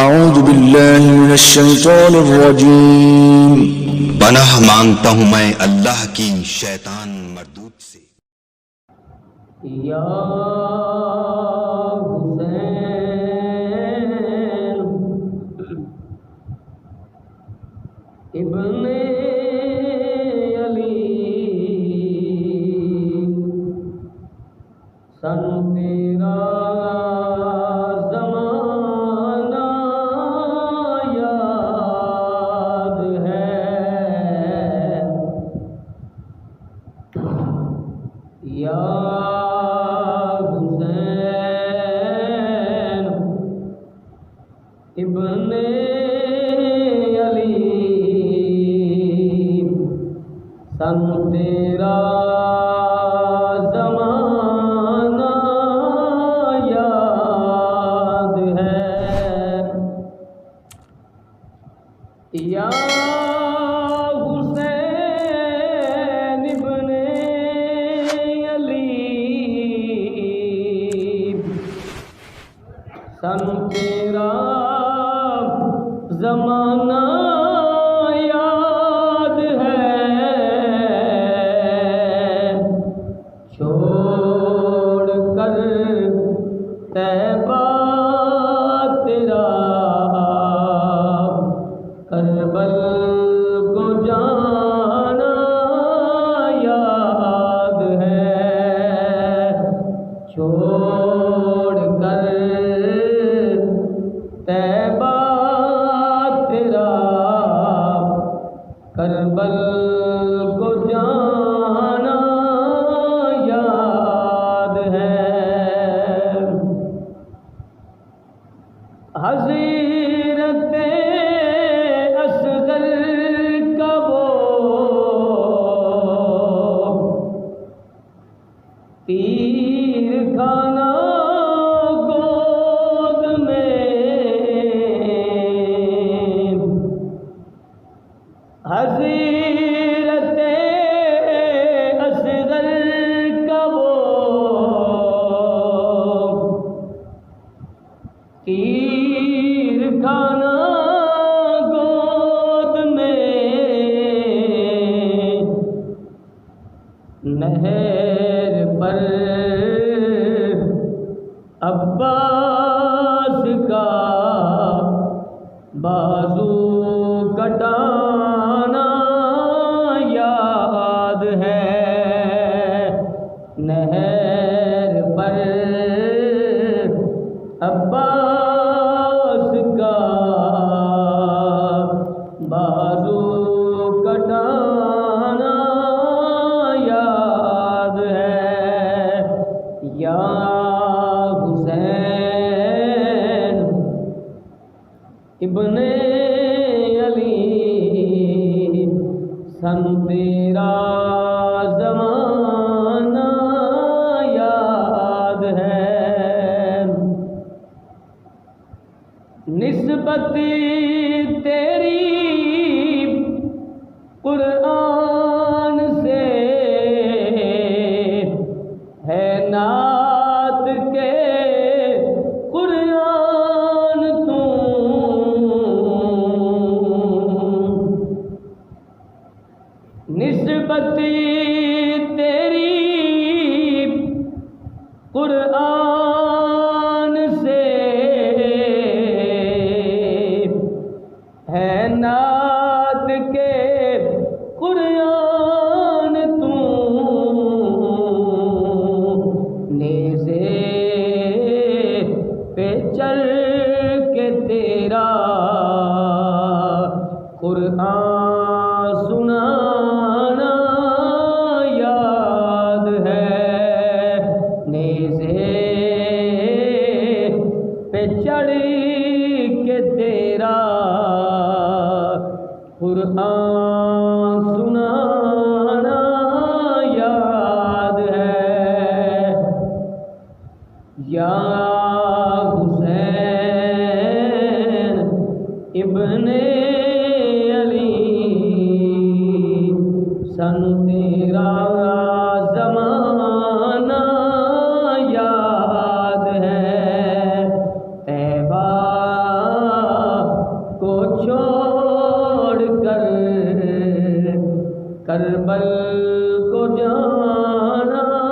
اعوذ باللہ من الشیطان الرجیم، پناہ مانگتا ہوں میں اللہ کی شیطان مردود سے۔ یا حسین ابن علی سن تیرا زمانہ یاد ہے، یا حسین ابن علی سن تیرا زمانہ یاد ہے، یا حسین ابن علی سن تیرا زمانہ یاد ہے، چھوڑ کر طیبہ تیرا کربل کو جانا یاد ہے، چھوڑ کر طیبہ تیرا کربل کو جانا یاد ہے، حضرت اصغر کا وہ تیر کھانا گود میں، حضرت اصغر کا وہ تیر کھانا گود میں، نہر پر عباس کا بازو کٹانا یاد ہے، نہر پر عباس کا بازو کٹانا یاد ہے، یا حسین ابن علی سن تیرا زمانہ یاد ہے، نسبت تیری قرآن سے ہے، نعت کے قرآن تو نسبت تیری قرآن سے ہے، نعت کے قرآن تو نیزے پہ چل کے تیرا قرآن سنانا یاد ہے، نیزے پہ چڑھ کے تیرا قرآن سنانا یاد ہے، یا حسین ابن علی سن تیرا زمانہ یاد ہے، طیبہ چھوڑ کر کربل کو جانا